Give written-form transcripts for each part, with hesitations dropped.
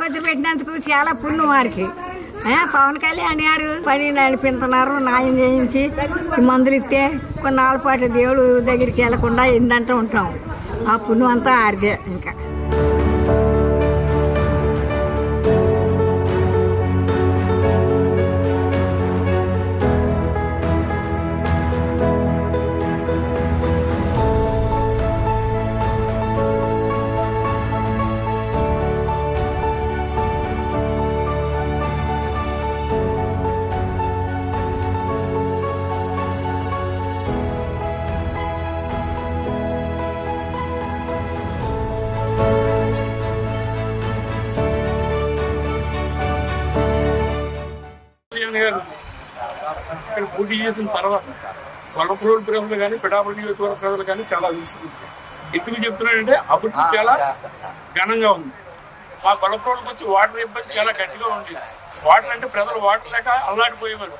ఆసుపత్రి పెట్టినందుకు చాలా పుణ్యం వారికి. పవన్ కళ్యాణ్ గారు పని నడిపిస్తున్నారు, న్యాయం చేయించి మందులు ఇస్తే కొన్నాళ్ళ పాటు దేవుడు దగ్గరికి వెళ్లకుండా ఏందంటూ ఉంటాం. ఆ పుణ్యం అంతా ఆడిదే. ఇంకా ఇక్కడ పోటీ చేసిన తర్వాత వల్లప్రోడ్ ప్రజలు కానీ పిఠాపురం నియోజకవర్గ ప్రజలు కానీ చాలా ఎందుకు చెప్తున్నాడంటే అభివృద్ధి చాలా ఘనంగా ఉంది. మా వల్లప్రోడ్కి వచ్చి వాటర్ ఇబ్బంది చాలా గట్టిగా ఉంది. వాటర్ అంటే ప్రజలు వాటర్ లేక అల్లాడిపోయేవారు.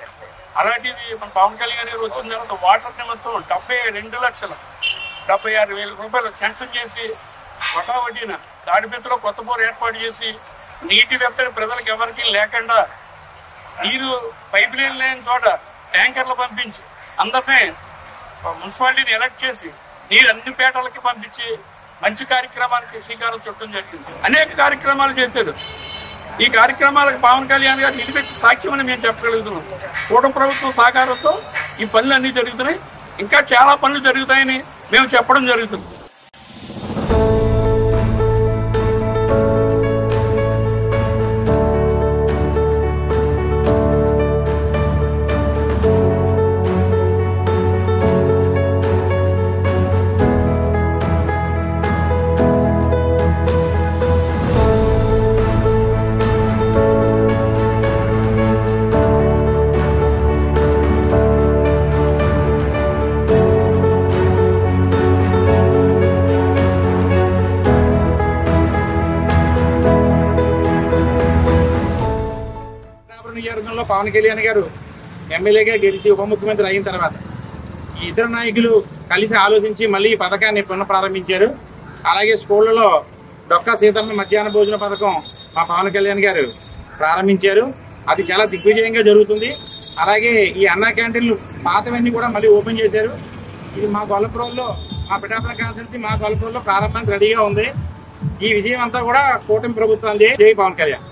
అలాంటిది మన పవన్ కళ్యాణ్ గారు వచ్చిన తర్వాత వాటర్ నిమిత్తం 72,76,000 రూపాయలు శాంక్షన్ చేసి వడ్డీన తాడిపెత్తులో కొత్త బోర్ ఏర్పాటు చేసి నీటి వెత్తడి ప్రజలకు ఎవరికి లేకుండా నీరు పైప్ లైన్ లేని చోట ట్యాంకర్లు పంపించి అందరినీ మున్సిపాలిటీని ఎలక్ట్ చేసి నీరు అన్ని పేటలకి పంపించి మంచి కార్యక్రమానికి శ్రీకారం చుట్టడం జరిగింది. అనేక కార్యక్రమాలు చేశారు. ఈ కార్యక్రమాలకు పవన్ కళ్యాణ్ గారు నిలబెట్టి సాక్ష్యమని మేము చెప్పగలుగుతున్నాం. కూటమి ప్రభుత్వం సహకారంతో ఈ పనులు అన్నీ జరుగుతున్నాయి. ఇంకా చాలా పనులు జరుగుతాయని మేము చెప్పడం జరుగుతుంది. నియోజకవర్గంలో పవన్ కళ్యాణ్ గారు ఎమ్మెల్యేగా గెలిచి ఉప ముఖ్యమంత్రి అయిన తర్వాత ఈ ఇద్దరు నాయకులు కలిసి ఆలోచించి మళ్ళీ ఈ పథకాన్ని పునఃప్రారంభించారు. అలాగే స్కూళ్లలో డొక్కా సీతమ్మ మధ్యాహ్న భోజన పథకం మా పవన్ కళ్యాణ్ గారు ప్రారంభించారు. అది చాలా దిగ్విజయంగా జరుగుతుంది. అలాగే ఈ అన్నా క్యాంటీన్లు పాతవన్నీ కూడా మళ్ళీ ఓపెన్ చేశారు. ఇది మా గొల్లపురంలో మా పిఠాపురం కాన్స్టిట్యున్సీ మా గొల్లపురంలో ప్రారంభానికి రెడీగా ఉంది. ఈ విజయం అంతా కూడా కూటమి ప్రభుత్వం. జై పవన్ కళ్యాణ్.